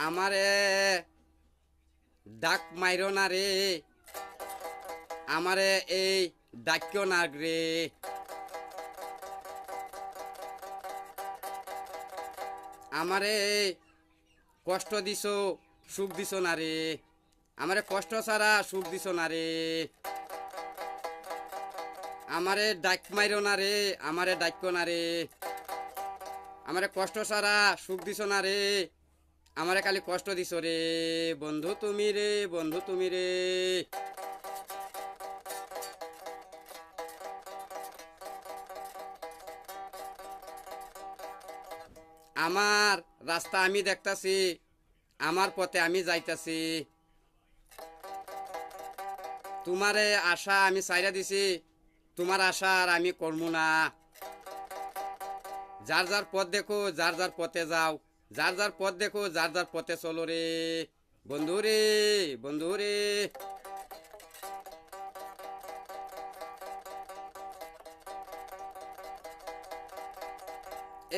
আমারে ডাক মাইরো না রে, আমারে এই ডাক্য না রে। আমারে কষ্ট দিছো, সুখ দিছো না রে, আমারে কষ্ট ছাড়া সুখ দিছো না রে। আমারে ডাক মাইরো না রে, আমারে ডাক্য না রে, আমারে কষ্ট ছাড়া সুখ দিছো না রে, আমারে খালি কষ্ট দিছো রে। বন্ধু তুমি রে, বন্ধু তুমি রে। আমার রাস্তা আমি দেখতাছি, আমার পথে আমি যাইতাছি। তোমারে আশা আমি ছাইরা দিছি, তোমার আশা আর আমি করবো না। যার যার পথ দেখো, যার যার পথে যাও, যার যার পথ দেখো, যার যার পথে চলো রে। বন্ধু রে, বন্ধু রে।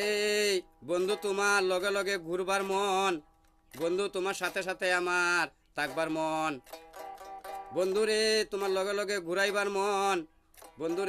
এই বন্ধু তোমার লগে লগে ঘুরবার মন, বন্ধু তোমার সাথে সাথে আমার থাকবার মন। বন্ধু রে তোমার লগে লগে ঘুরাইবার মন, বন্ধু রে।